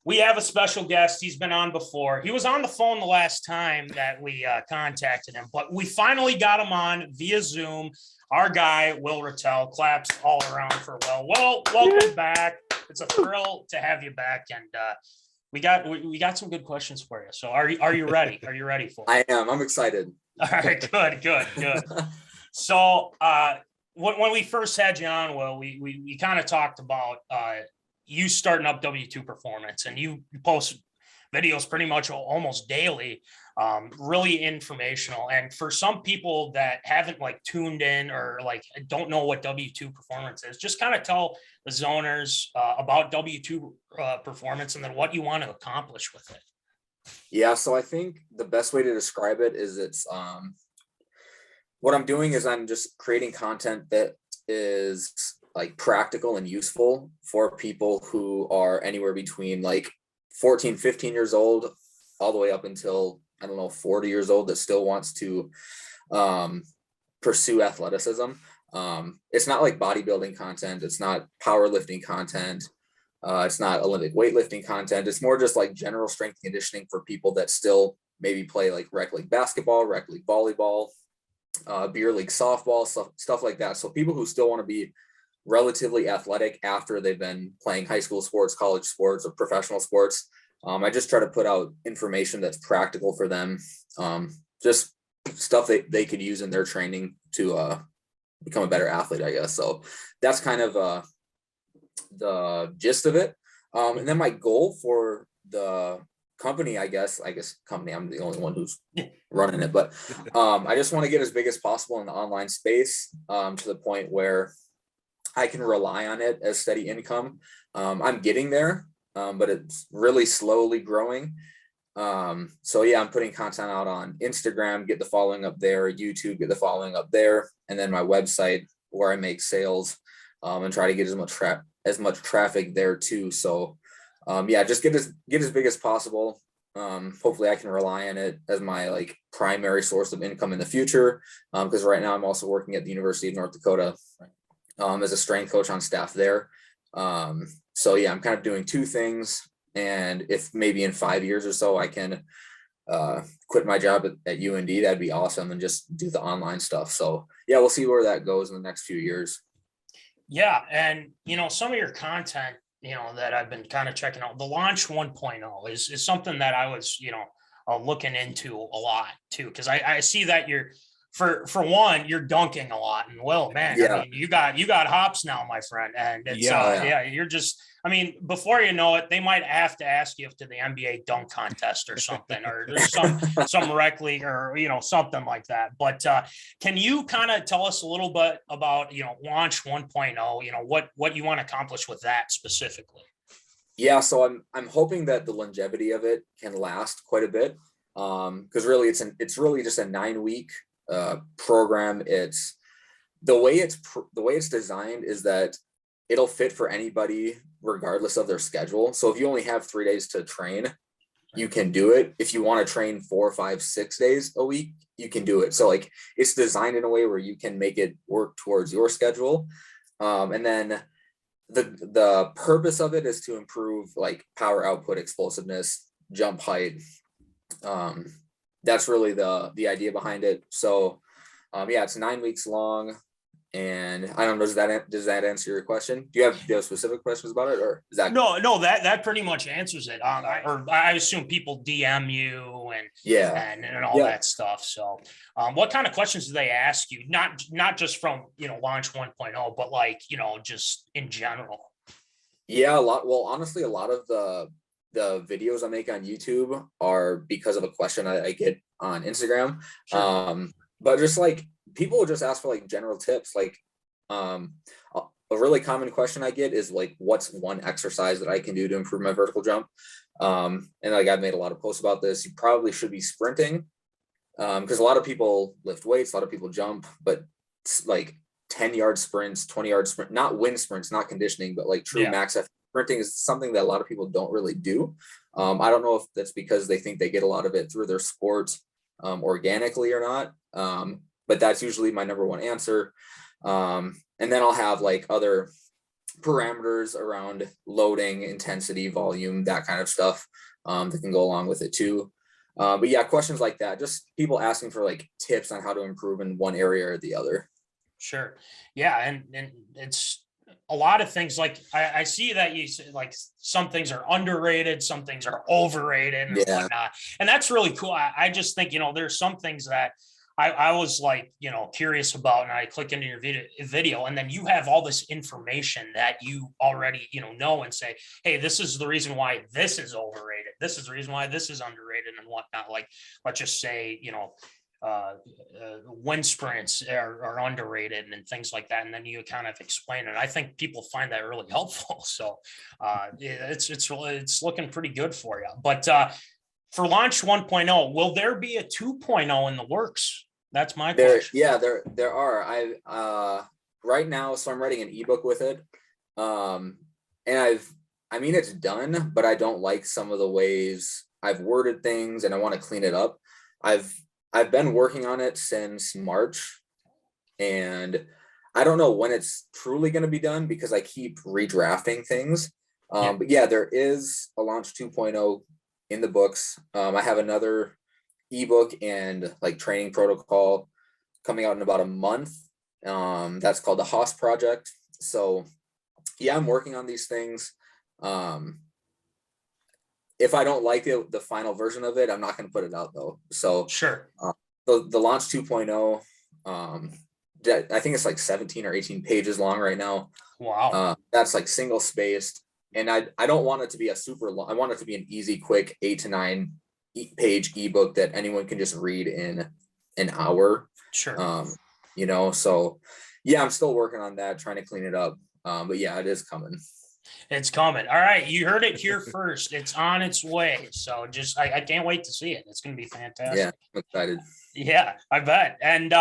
We have a special guest. He's been on before. He was on the phone the last time that we contacted him, but we finally got him on via Zoom. Our guy, Will.Ratelle. Claps all around for Will. Will, welcome back. It's a thrill to have you back, and we got some good questions for you. So are you ready? Are you ready for it? I am. I'm excited. All right, good. So when we first had you on, Will, we kind of talked about you starting up W2 Performance, and you post videos pretty much almost daily, really informational. And for some people that haven't like tuned in or like don't know what W2 Performance is, just kind of tell the zoners about W2 Performance and then what you want to accomplish with it. Yeah, so I think the best way to describe it is what I'm doing is I'm just creating content that is like practical and useful for people who are anywhere between like 14, 15 years old, all the way up until, 40 years old, that still wants to pursue athleticism. It's not like bodybuilding content. It's not powerlifting content. It's not Olympic weightlifting content. It's more just like general strength conditioning for people that still maybe play like rec league basketball, rec league volleyball, beer league softball, stuff like that. So people who still want to be relatively athletic after they've been playing high school sports, college sports, or professional sports. I just try to put out information that's practical for them. Just stuff that they could use in their training to become a better athlete, I guess. So that's kind of the gist of it. And then my goal for the company, I guess company, I'm the only one who's running it, but I just want to get as big as possible in the online space, to the point where I can rely on it as steady income. I'm getting there, but it's really slowly growing. So yeah, I'm putting content out on Instagram, get the following up there, YouTube, get the following up there, and then my website where I make sales, and try to get as much traffic there too. So yeah, just get as big as possible. Hopefully I can rely on it as my like primary source of income in the future. Because right now I'm also working at the University of North Dakota as a strength coach on staff there. So yeah, I'm kind of doing two things. And if maybe in 5 years or so I can quit my job at UND, that'd be awesome, and just do the online stuff. So yeah, we'll see where that goes in the next few years. Yeah. And, some of your content, that I've been kind of checking out, the Launch 1.0 is something that I was, looking into a lot too. Cause I see that you're, for one, you're dunking a lot, and well, man, Yeah. I mean, you got hops now, my friend. And it's, you're just, before you know it, they might have to ask you to the NBA dunk contest or something, or some rec league or, something like that. But can you kind of tell us a little bit about, Launch 1.0, what you want to accomplish with that specifically? Yeah. So I'm hoping that the longevity of it can last quite a bit. Cause really it's really just a 9-week program. It's the way it's designed is that it'll fit for anybody regardless of their schedule. So if you only have 3 days to train, you can do it. If you want to train 4, 5, 6 days a week, you can do it. So like it's designed in a way where you can make it work towards your schedule. And then the purpose of it is to improve like power output, explosiveness, jump height. That's really the idea behind it. So yeah, it's 9 weeks long. And I don't know, does that answer your question? Do you have specific questions about it, or is that no, that pretty much answers it. I assume people DM you and all that stuff. So what kind of questions do they ask you? Not just from Launch 1.0, but like just in general. Yeah, a lot. Well, honestly, a lot of the videos I make on YouTube are because of a question I get on Instagram. Sure. But just like people will just ask for like general tips. Like a really common question I get is like, what's one exercise that I can do to improve my vertical jump? And like I've made a lot of posts about this. You probably should be sprinting, because a lot of people lift weights, a lot of people jump, but it's like 10-yard sprints, 20-yard sprint, not wind sprints, not conditioning, but like true max effort sprinting is something that a lot of people don't really do. I don't know if that's because they think they get a lot of it through their sport organically or not. But that's usually my number one answer. And then I'll have like other parameters around loading, intensity, volume, that kind of stuff that can go along with it too. But yeah, questions like that, just people asking for like tips on how to improve in one area or the other. Sure. Yeah. And it's a lot of things like I see that you say like some things are underrated, some things are overrated and Yeah. whatnot. And that's really cool. I just think, there's some things that I was like, curious about, and I click into your video, and then you have all this information that you already, know and say, hey, this is the reason why this is overrated. This is the reason why this is underrated and whatnot. Like, let's just say, wind sprints are underrated and things like that. And then you kind of explain it. I think people find that really helpful. So it's looking pretty good for you. But for launch 1.0, will there be a 2.0 in the works? That's my question. Yeah, there are. I right now, so I'm writing an ebook with it. And it's done, but I don't like some of the ways I've worded things and I want to clean it up. I've been working on it since March, and I don't know when it's truly going to be done because I keep redrafting things. But yeah, there is a launch 2.0 in the books. I have another ebook and like training protocol coming out in about a month. That's called the Haas Project. So yeah, I'm working on these things. If I don't like the final version of it, I'm not going to put it out though. So sure. The launch 2.0, I think it's like 17 or 18 pages long right now. Wow. That's like single spaced. And I don't want it to be a super long, I want it to be an easy, quick 8 to 9 page ebook that anyone can just read in an hour. Sure. So yeah, I'm still working on that, trying to clean it up. But yeah, it is coming. It's coming. All right. You heard it here first. It's on its way. So I can't wait to see it. It's going to be fantastic. Yeah, I'm excited. Yeah, I bet. And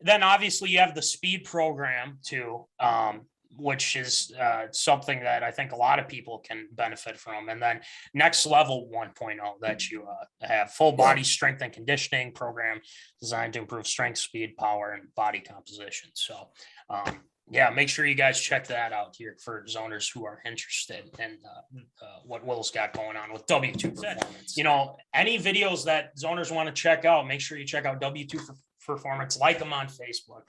then obviously you have the speed program too, which is something that I think a lot of people can benefit from. And then next level 1.0 that you have full body strength and conditioning program designed to improve strength, speed, power, and body composition. So yeah, make sure you guys check that out here for zoners who are interested in what Will's got going on with W2 Performance. Any videos that zoners want to check out, make sure you check out W2 Performance, like them on Facebook,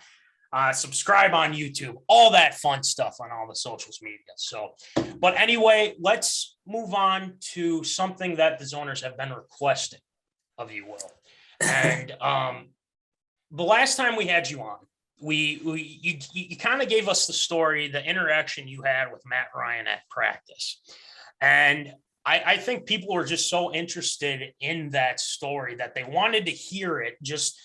subscribe on YouTube, all that fun stuff on all the socials media. So, but anyway, let's move on to something that the zoners have been requesting of you, Will. And the last time we had you on, you kind of gave us the story, the interaction you had with Matt Ryan at practice. And I think people were just so interested in that story that they wanted to hear it just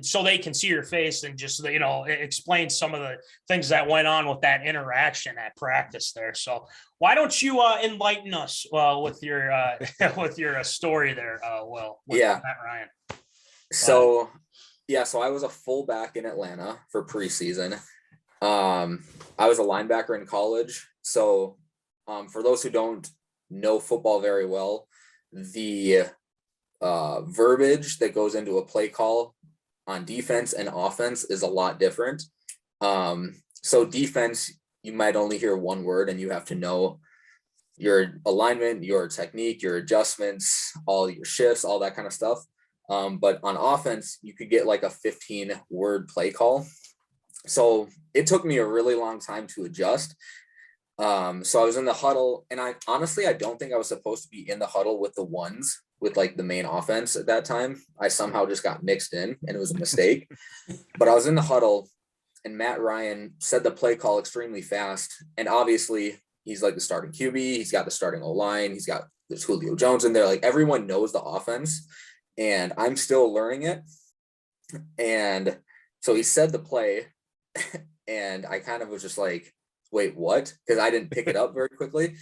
so they can see your face and just, explain some of the things that went on with that interaction at practice there. So why don't you enlighten us with your with your story there, Will, with Matt Ryan? So I was a fullback in Atlanta for preseason. I was a linebacker in college. So for those who don't know football very well, the verbiage that goes into a play call on defense and offense is a lot different. So defense, you might only hear one word and you have to know your alignment, your technique, your adjustments, all your shifts, all that kind of stuff. But on offense, you could get like a 15-word play call. So it took me a really long time to adjust. So I was in the huddle, and I don't think I was supposed to be in the huddle with the ones with like the main offense at that time. I somehow just got mixed in, and it was a mistake. But I was in the huddle, and Matt Ryan said the play call extremely fast. And obviously, he's like the starting QB. He's got the starting O-line. There's Julio Jones in there. Like everyone knows the offense. And I'm still learning it. And so he said the play, and I kind of was just like, wait, what? Because I didn't pick it up very quickly.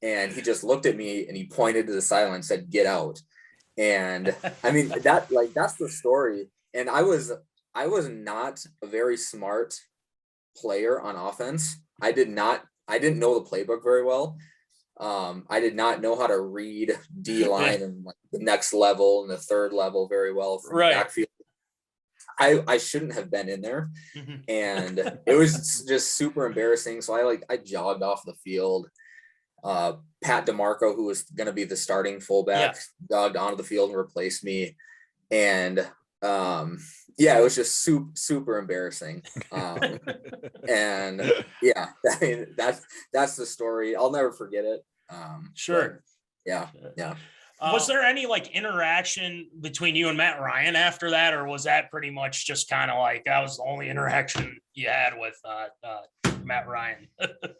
And he just looked at me and he pointed to the sideline and said, get out. And I mean, that's the story. And I was not a very smart player on offense. I didn't know the playbook very well. I did not know how to read D line and like the next level and the third level very well from the backfield. I shouldn't have been in there, and it was just super embarrassing. So I jogged off the field. Pat DeMarco, who was going to be the starting fullback, jogged onto the field and replaced me. And it was just super embarrassing. And yeah, I mean, that's the story. I'll never forget it. Sure. Yeah. Was there any like interaction between you and Matt Ryan after that, or was that pretty much just kind of like that was the only interaction you had with Matt Ryan?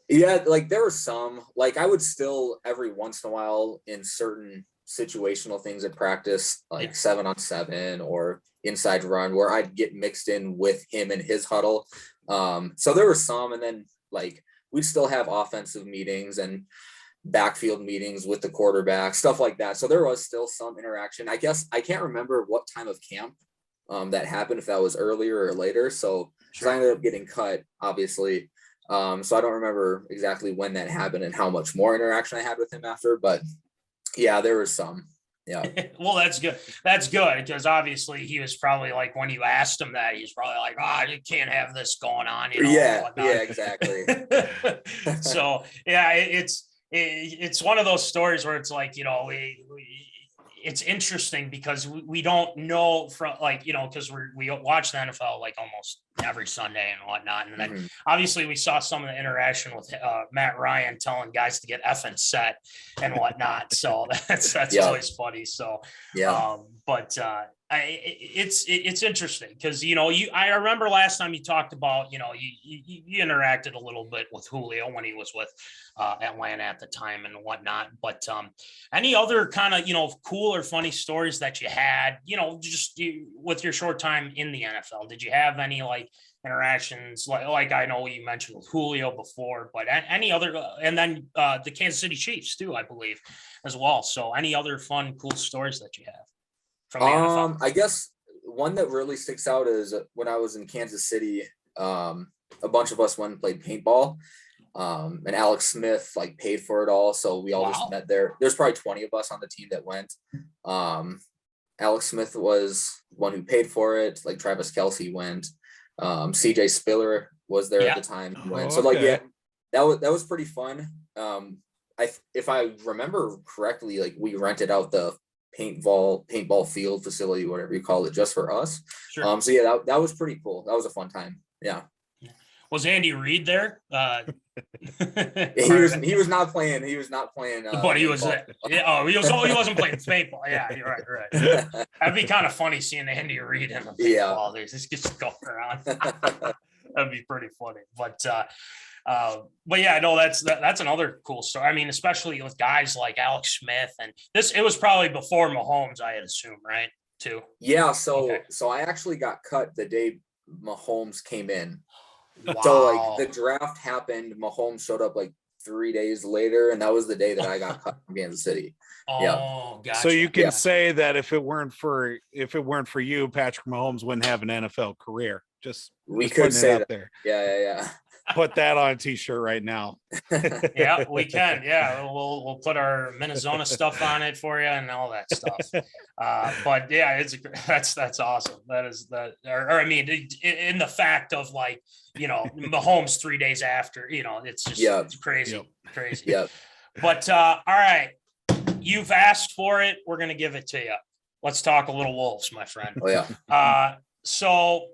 Yeah, like there were some, like I would still every once in a while in certain situational things at practice, like 7-on-7 or inside run, where I'd get mixed in with him in his huddle. So there were some, and then like we'd still have offensive meetings and backfield meetings with the quarterback, stuff like that. So there was still some interaction. I guess I can't remember what time of camp that happened, if that was earlier or later. So I ended up getting cut, obviously. So I don't remember exactly when that happened and how much more interaction I had with him after, but yeah, there was some. Yeah. Well, that's good. That's good, because obviously he was probably like, when you asked him that, he's probably like, you can't have this going on. Yeah, exactly. So yeah, it's one of those stories where it's like, it's interesting because we don't know from like, because we watch the NFL like almost every Sunday and whatnot. And then obviously we saw some of the interaction with Matt Ryan telling guys to get effing set and whatnot. So that's always funny. So, it's interesting because, I remember last time you talked about, you interacted a little bit with Julio when he was with Atlanta at the time and whatnot. But any other kind of, cool or funny stories that you had, just with your short time in the NFL? Did you have any like interactions like I know you mentioned with Julio before, but any other, and then the Kansas City Chiefs too, I believe, as well. So any other fun, cool stories that you have from the NFL? I guess one that really sticks out is when I was in Kansas City, a bunch of us went and played paintball. And Alex Smith like paid for it all. So we all just met there. There's probably 20 of us on the team that went. Alex Smith was one who paid for it. Like Travis Kelce went. CJ Spiller was there at the time. He went. So like, that was pretty fun. If I remember correctly, like we rented out the paintball field facility, whatever you call it, just for us. Sure. So yeah, that was pretty cool. That was a fun time. Yeah. Was Andy Reid there? He was not playing. He was not playing. But he was there. Yeah. He wasn't playing paintball. Yeah, you're right. That'd be kind of funny seeing Andy Reid in the paintball. Yeah. Just going around. That'd be pretty funny. But yeah, no, that's another cool story. I mean, especially with guys like Alex Smith, and it was probably before Mahomes, I assume, right? Too. Yeah. So I actually got cut the day Mahomes came in. Wow. So like the draft happened, Mahomes showed up like 3 days later, and that was the day that I got cut from Kansas City. Gotcha. So you can say that if it weren't for you, Patrick Mahomes wouldn't have an NFL career. We could say that. There. Yeah. Put that on a t-shirt right now. Yeah, we can. Yeah, we'll put our MinneZona stuff on it for you and all that stuff. But yeah, that's awesome. That is that, or I mean, in the fact of like, Mahomes 3 days after, it's just it's crazy. Yeah. But all right, you've asked for it. We're gonna give it to you. Let's talk a little Wolves, my friend. Oh yeah. So.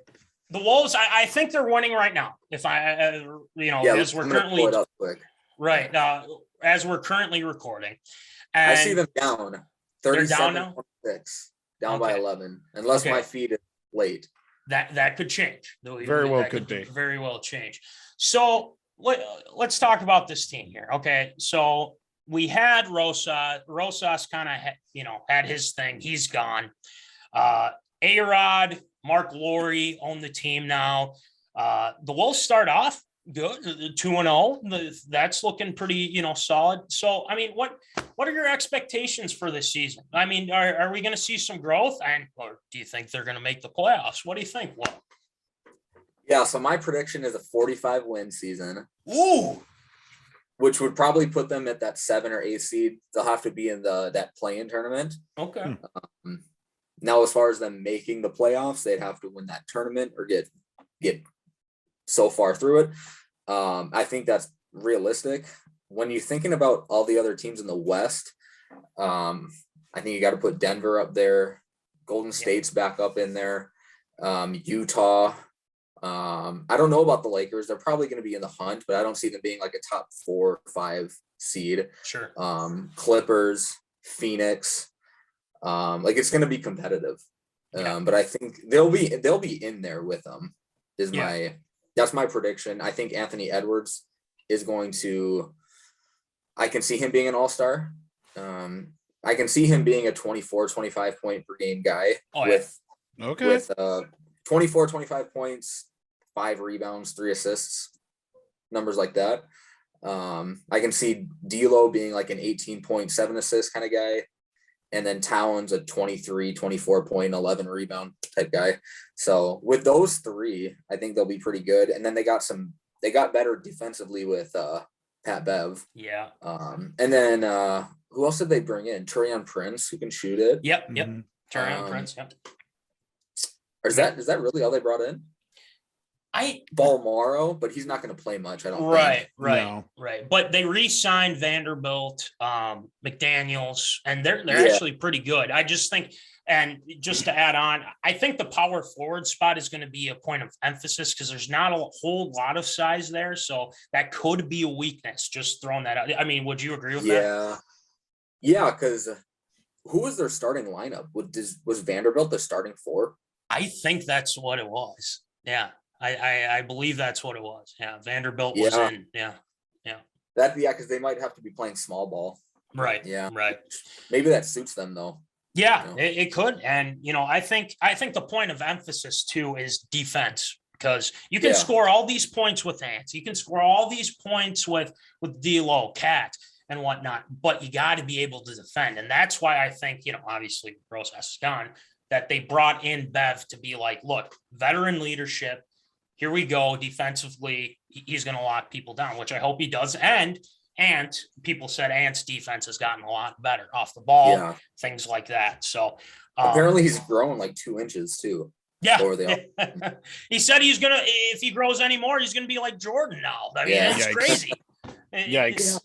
The Wolves, I think they're winning right now. If as we're currently as we're currently recording, and I see them down 37 down 6, down by 11, unless my feed is late. That could change. Very well could be. Very well change. So let's talk about this team here. Okay, so we had Rosas kind of had his thing. He's gone. A-Rod, Mark Lowry own the team now. The Wolves start off good, 2-0. That's looking pretty, solid. So, I mean, what are your expectations for this season? I mean, are we going to see some growth, or do you think they're going to make the playoffs? What do you think, Will? Yeah, so my prediction is a 45 win season. Ooh. Which would probably put them at that 7 or 8 seed. They'll have to be in that play-in tournament. Okay. Now, as far as them making the playoffs, they'd have to win that tournament or get so far through it. I think that's realistic. When you're thinking about all the other teams in the West, I think you got to put Denver up there. Golden State's back up in there. Utah. I don't know about the Lakers. They're probably going to be in the hunt, but I don't see them being like a top 4 or 5 seed. Sure. Clippers, Phoenix. Like it's going to be competitive. Yeah. But I think they'll be in there with them. That's my prediction. I think Anthony Edwards is going to. I can see him being an all-star. I can see him being a 24, 25 point per game guy with 24, 25 points, 5 rebounds, 3 assists, numbers like that. I can see D'Lo being like an 18.7 assist kind of guy. And then Towns a 23, 24 point, 11 rebound type guy. So with those 3, I think they'll be pretty good. And then they got better defensively with Pat Bev. Yeah. And then who else did they bring in? Taurean Prince, who can shoot it. Yep. Taurean Prince. Yep. Or is that really all they brought in? Balmaro, but he's not going to play much. I don't think. Right. But they re-signed Vanderbilt, McDaniels, and they're actually pretty good. I just think, and just to add on, I think the power forward spot is going to be a point of emphasis because there's not a whole lot of size there, so that could be a weakness. Just throwing that out. I mean, would you agree with that? Yeah, because who was their starting lineup? Was Vanderbilt the starting 4? I think that's what it was. Yeah. I believe that's what it was. Yeah. Vanderbilt was in. Yeah. Because they might have to be playing small ball. Right. Yeah. Right. Maybe that suits them though. Yeah, it could. And, I think the point of emphasis too is defense, because you can score all these points with Ants. You can score all these points with D'Lo, Cat, and whatnot, but you got to be able to defend. And that's why I think, obviously Rosas is gone, that they brought in Bev to be like, look, veteran leadership. Here we go. Defensively, he's going to lock people down, which I hope he does. And people said Ant's defense has gotten a lot better off the ball, things like that. So apparently he's grown like 2 inches too. Yeah. He said he's going to, if he grows anymore, he's going to be like Jordan now. I mean, it's crazy. Yikes.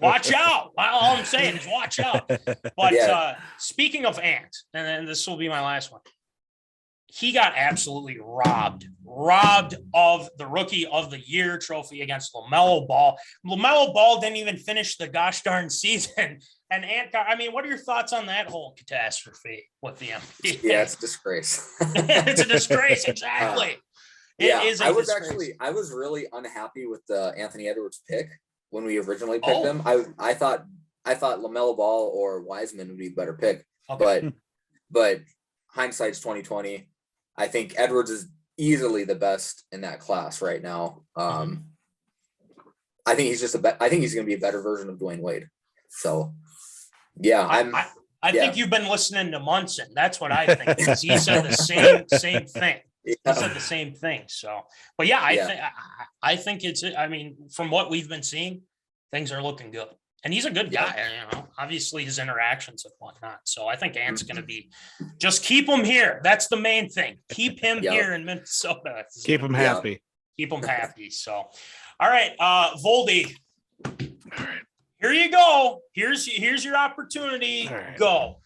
Watch out. All I'm saying is watch out. But speaking of Ant, and then this will be my last one. He got absolutely robbed of the Rookie of the Year trophy against LaMelo Ball. LaMelo Ball didn't even finish the gosh darn season. And Ant got, what are your thoughts on that whole catastrophe with the MVP? Yeah, it's a disgrace. It's a disgrace, exactly. I was really unhappy with the Anthony Edwards pick when we originally picked him. I thought LaMelo Ball or Wiseman would be a better pick. Okay. But hindsight's 2020. I think Edwards is easily the best in that class right now. I think he's I think he's going to be a better version of Dwayne Wade. So, yeah, I think you've been listening to Munson. That's what I think. Because he said the same thing. He said the same thing. So, but I think it's. From what we've been seeing, things are looking good. And he's a good guy, obviously his interactions and whatnot. So I think Ant's going to be, just keep him here. That's the main thing. Keep him here in Minnesota. Keep him happy. Keep him happy. So, all right, Voldy, here you go. Here's your opportunity. Right. Go.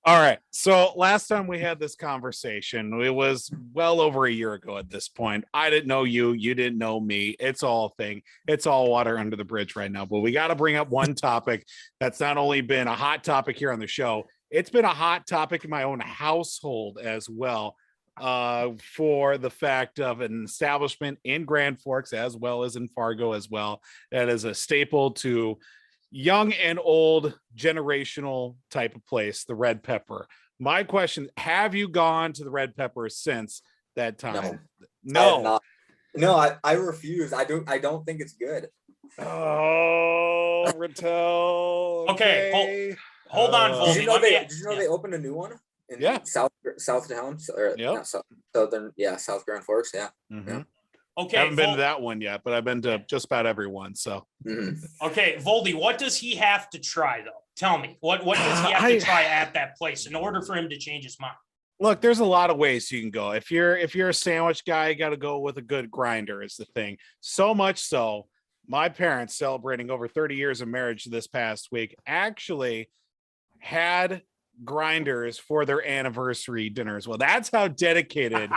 All right. So last time we had this conversation, it was well over a year ago at this point. I didn't know you. You didn't know me. It's all a thing. It's all water under the bridge right now. But we got to bring up one topic that's not only been a hot topic here on the show, it's been a hot topic in my own household as well, for the fact of an establishment in Grand Forks as well as in Fargo as well. That is a staple to young and old generational type of place, the Red Pepper. My question, have you gone to the Red Pepper since that time? No. I refuse. I don't think it's good. Oh, Ratelle. Okay. Hold on, Voldy. Did you know they opened a new one in South Town? Or not South Grand Forks, yeah. Mm-hmm. Okay. Haven't been to that one yet, but I've been to just about every one. So Okay, Voldy, what does he have to try though? Tell me, what does he have to try at that place in order for him to change his mind? Look, there's a lot of ways you can go. If you're a sandwich guy, you got to go with a good grinder is the thing. So much so, my parents, celebrating over 30 years of marriage this past week, actually had grinders for their anniversary dinners. Well, that's how dedicated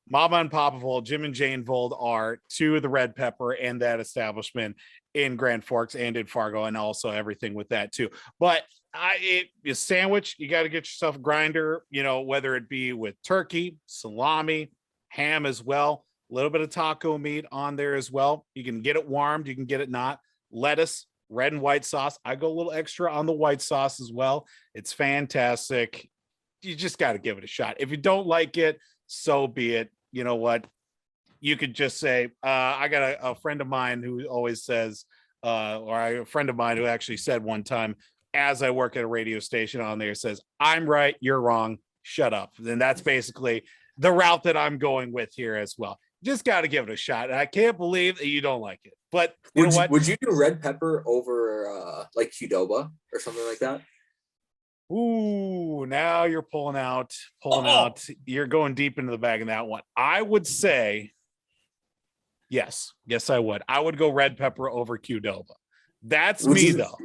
Mama and Papa Vold, Jim and Jane Vold are to the Red Pepper and that establishment in Grand Forks and in Fargo, and also everything with that too. But a sandwich, you got to get yourself a grinder, whether it be with turkey, salami, ham as well, a little bit of taco meat on there as well. You can get it warmed, you can get it not. Lettuce, red and white sauce. I go a little extra on the white sauce as well. It's fantastic. You just got to give it a shot. If you don't like it, so be it. You know what? You could just say, I got a friend of mine who always says, a friend of mine who actually said one time, as I work at a radio station on there, says, I'm right, you're wrong, shut up. And that's basically the route that I'm going with here as well. Just got to give it a shot. And I can't believe that you don't like it. But you know what? Would you do red pepper over like Qdoba or something like that? Ooh, now you're pulling out. You're going deep into the bag in that one. I would say, yes, I would. I would go red pepper over Qdoba. That's me, though.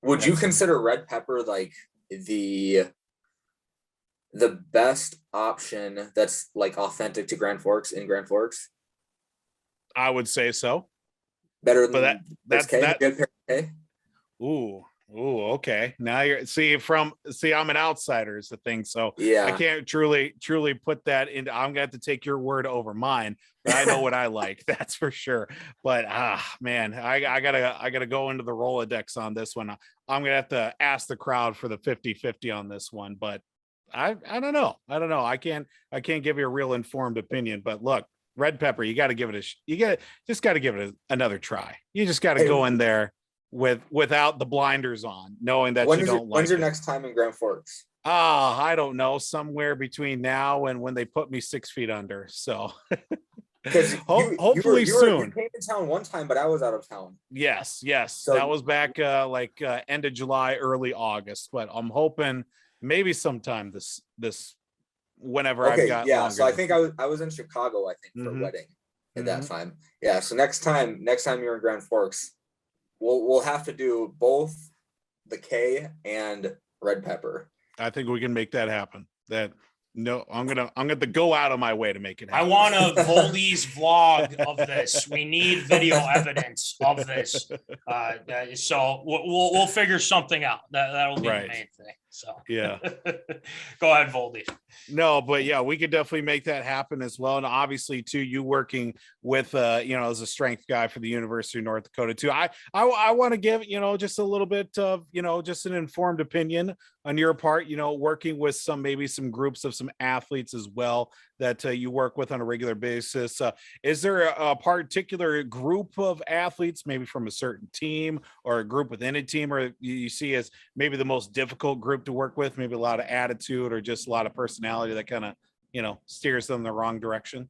Would you consider red pepper like the best option that's like authentic to Grand Forks in Grand Forks? I would say so. Better than that. Ooh, okay. Now I'm an outsider is the thing. So yeah, I can't truly put that into, I'm gonna have to take your word over mine, but I know what I like, that's for sure. But man, I gotta go into the Rolodex on this one. I'm gonna have to ask the crowd for the 50-50 on this one, but I don't know. I can't give you a real informed opinion, but look, red pepper, you got to give it another try. You just got to go in there without the blinders on, knowing that you don't like it. When's your next time in Grand Forks? I don't know, somewhere between now and when they put me 6 feet under. So hopefully soon. You came to town one time, but I was out of town. Yes. So that was back end of July, early August. But I'm hoping maybe sometime this whenever I've got longer. So I think I was in Chicago, I think, for a wedding at that time. Yeah. So next time you're in Grand Forks, we'll have to do both the K and red pepper. I think we can make that happen. I'm gonna go out of my way to make it happen. I want a Voldy's vlog of this. We need video evidence of this. So we'll figure something out. That'll be the main thing. So yeah. Go ahead, Voldy. No, but yeah, we could definitely make that happen as well. And obviously too, you working with as a strength guy for the University of North Dakota too. I want to give, just a little bit of, just an informed opinion on your part, working with some groups of some athletes as well that you work with on a regular basis. Is there a particular group of athletes, maybe from a certain team or a group within a team, or you see as maybe the most difficult group to work with, maybe a lot of attitude or just a lot of personality that kind of, steers them in the wrong direction?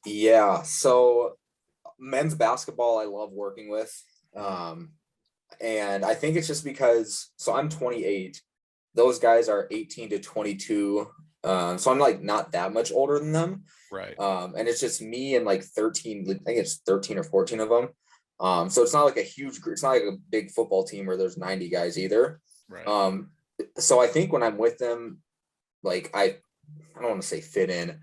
Yeah. So men's basketball, I love working with. And I think it's just because, so I'm 28, those guys are 18 to 22. So I'm like not that much older than them. Right. And it's just me and like 13, I think it's 13 or 14 of them. So it's not like a huge group. It's not like a big football team where there's 90 guys either. Right. So I think when I'm with them, like I don't want to say fit in,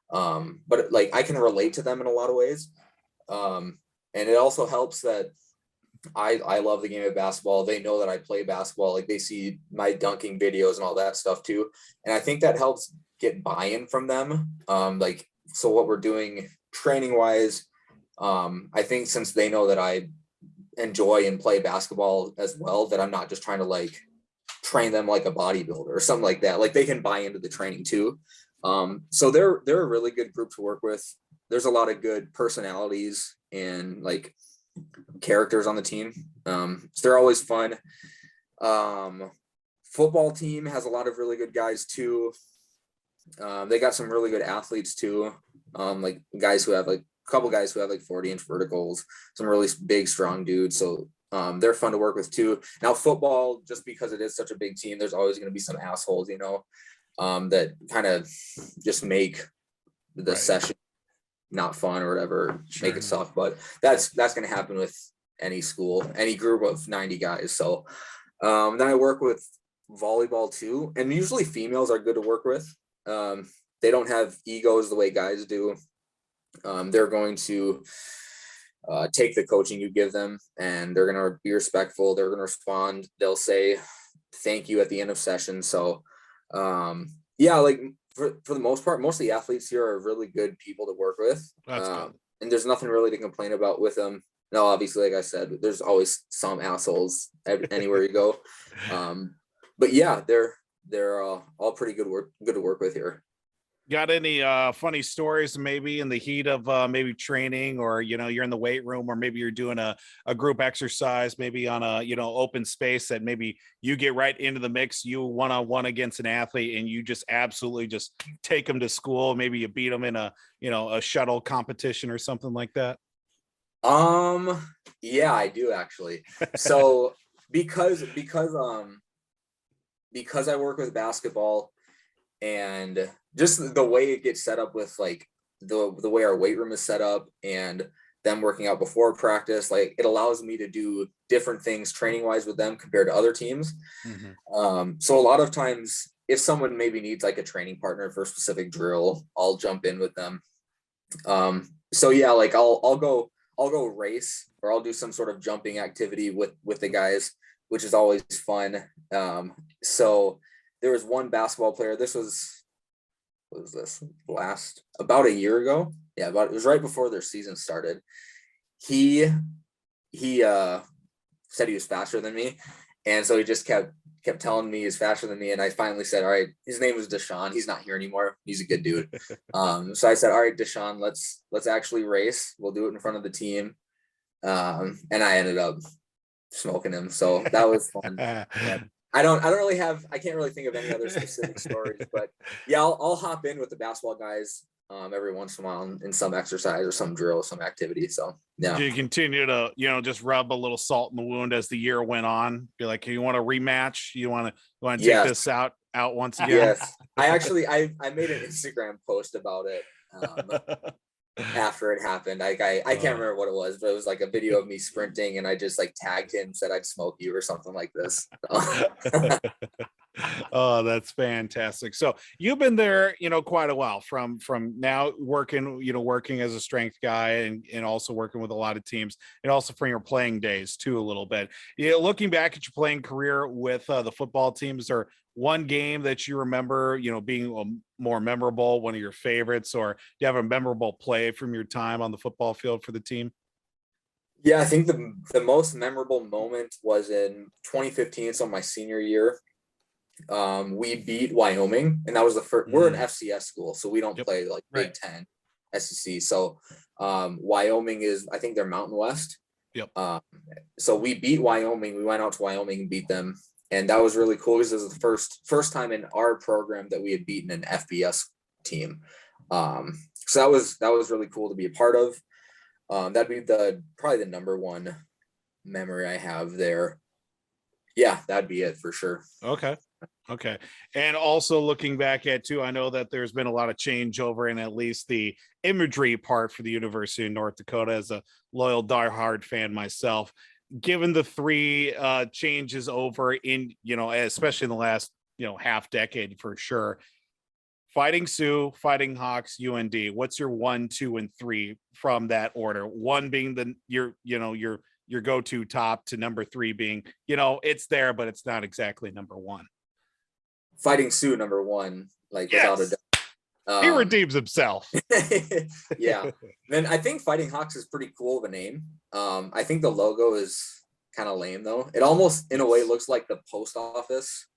but like I can relate to them in a lot of ways. And it also helps that I love the game of basketball. They know that I play basketball. Like they see my dunking videos and all that stuff too. And I think that helps get buy-in from them. So what we're doing training wise, I think since they know that I enjoy and play basketball as well, that I'm not just trying to like train them like a bodybuilder or something like that. Like they can buy into the training too. So they're a really good group to work with. There's a lot of good personalities and like characters on the team. So they're always fun. Football team has a lot of really good guys too. They got some really good athletes too. Like guys who have like couple guys who have like 40-inch verticals, some really big, strong dudes. So they're fun to work with too. Now football, just because it is such a big team, there's always going to be some assholes, that kind of just make the session not fun or whatever, make it suck. But that's going to happen with any school, any group of 90 guys. So then I work with volleyball too, and usually females are good to work with. They don't have egos the way guys do. They're going to take the coaching you give them, and they're going to be respectful. They're going to respond. They'll say thank you at the end of session. So like for the most part, most of the athletes here are really good people to work with. That's good. And there's nothing really to complain about with them. No, obviously, like I said, there's always some assholes anywhere you go. But yeah, they're all pretty good to work with here. Got any funny stories maybe in the heat of maybe training, or you're in the weight room, or maybe you're doing a group exercise, maybe on a open space, that maybe you get right into the mix, you one-on-one against an athlete, and you just absolutely just take them to school, maybe you beat them in a a shuttle competition or something like that? Yeah, I do actually. So because I work with basketball, and just the way it gets set up with like the way our weight room is set up, and them working out before practice, like it allows me to do different things training wise with them compared to other teams. So a lot of times if someone maybe needs like a training partner for a specific drill, I'll jump in with them. So yeah, like I'll go race, or I'll do some sort of jumping activity with the guys, which is always fun. So there was one basketball player, what was this, about a year ago? Yeah, it was right before their season started. He said he was faster than me. And so he just kept telling me he's faster than me. And I finally said, all right, his name was Deshaun. He's not here anymore. He's a good dude. So I said, all right, Deshaun, let's actually race. We'll do it in front of the team. And I ended up smoking him. So that was fun. Yeah. I can't really think of any other specific stories, but yeah, I'll hop in with the basketball guys every once in a while in some exercise or some drill, some activity. So yeah. Do you continue to, just rub a little salt in the wound as the year went on? Be like, you want a rematch? You want to take this out once again? Yes. I made an Instagram post about it. After it happened, I can't remember what it was, but it was like a video of me sprinting, and I just like tagged him, said I'd smoke you or something like this. Oh, that's fantastic. So you've been there, quite a while, from now working as a strength guy, and also working with a lot of teams, and also from your playing days too, a little bit. Looking back at your playing career with the football teams, or one game that you remember, being more memorable, one of your favorites, or do you have a memorable play from your time on the football field for the team? Yeah, I think the most memorable moment was in 2015, so my senior year. We beat Wyoming, and that was the first. We're an FCS school, so we don't play like Big Ten, SEC. So Wyoming is, I think they're Mountain West. Yep. So we beat Wyoming. We went out to Wyoming and beat them, and that was really cool because it was the first time in our program that we had beaten an FBS team. So that was really cool to be a part of. That'd be probably the number one memory I have there. Yeah, that'd be it for sure. Okay. And also looking back at too, I know that there's been a lot of changeover in at least the imagery part for the University of North Dakota. As a loyal diehard fan myself, given the three changes over in, especially in the last, half decade for sure, Fighting Sioux, Fighting Hawks, UND, what's your 1, 2, and 3 from that order? One being your go-to top, to number 3 being, it's there, but it's not exactly number 1. Fighting Sioux, number 1, like without a doubt. He redeems himself. Yeah. Then I think Fighting Hawks is pretty cool of a name. I think the logo is kind of lame though. It almost in a way looks like the post office.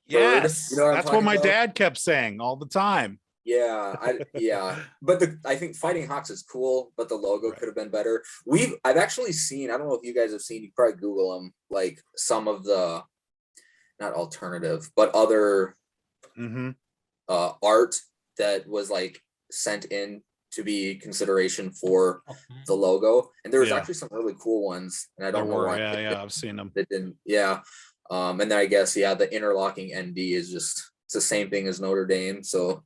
Yes, bird. That's what my dad kept saying all the time. Yeah, but I think Fighting Hawks is cool, but the logo could have been better. I've actually seen, I don't know if you guys have seen, you probably Google them, like some of the, not alternative, but other art that was like sent in to be consideration for the logo. And there was Yeah. actually some really cool ones, and I don't know why I've seen them. they didn't. Yeah. And then I guess, the interlocking ND is just, it's the same thing as Notre Dame. So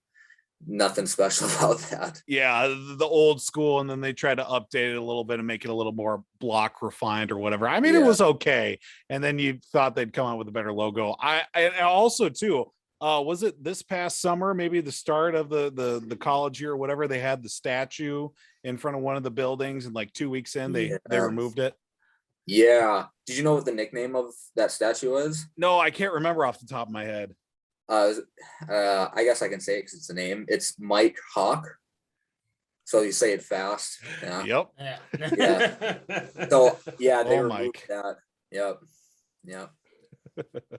nothing special about that. Yeah, the old school, and then they tried to update it a little bit and make it a little more block refined or whatever. I mean, it was okay. And then you thought they'd come out with a better logo. I also too, was it this past summer, maybe the start of the college year or whatever, they had the statue in front of one of the buildings, and like 2 weeks in they removed it. Yeah. Did you know what the nickname of that statue was? No, I can't remember off the top of my head. I guess I can say it because it's a name. It's Mike Hawk. So you say it fast. Yeah. Yep. Yeah. So they removed Mike. that. Yep. Yeah.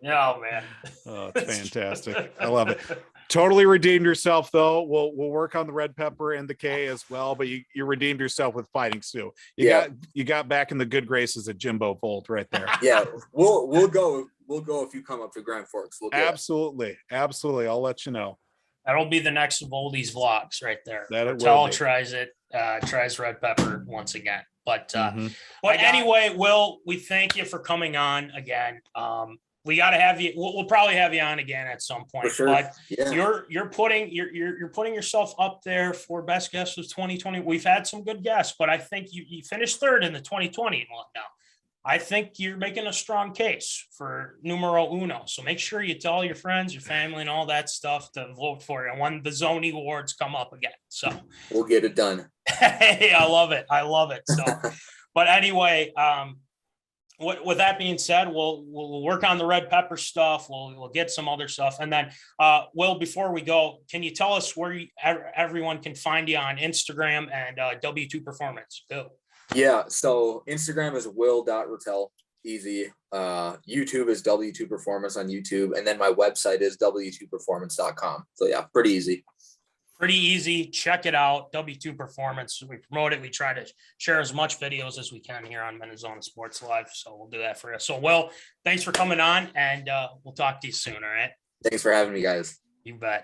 Oh man. Oh, it's fantastic. I love it. Totally redeemed yourself though. We'll work on the red pepper and the K as well, but you redeemed yourself with Fighting Sioux. You got back in the good graces at Jimbo Volt right there. Yeah, we'll go if you come up to Grand Forks. We'll Absolutely. I'll let you know. That'll be the next of Oldies vlogs right there. Ratelle tries red pepper once again. But Mhm. Anyway, Will, we thank you for coming on again. We got to have you. We'll probably have you on again at some point. For sure. But Yeah. you're putting yourself up there for best guest of 2020. We've had some good guests, but I think you finished third in the 2020 one now. I think you're making a strong case for numero uno. So make sure you tell your friends, your family, and all that stuff to vote for you when the Zony Awards come up again. So We'll get it done. hey, I love it. So, but anyway, with that being said, we'll work on the red pepper stuff. We'll get some other stuff, and then Will, before we go, can you tell us where everyone can find you on Instagram and W2 Performance? Go. Yeah. So Instagram is Will.Ratelle. Easy. YouTube is W2 Performance on YouTube, and then my website is W2performance.com. So yeah, pretty easy. Pretty easy. Check it out. W2 Performance. We promote it. We try to share as much videos as we can here on MinneZona Sports Live. So we'll do that for you. So, Will, thanks for coming on, and we'll talk to you soon. All right. Thanks for having me, guys. You bet.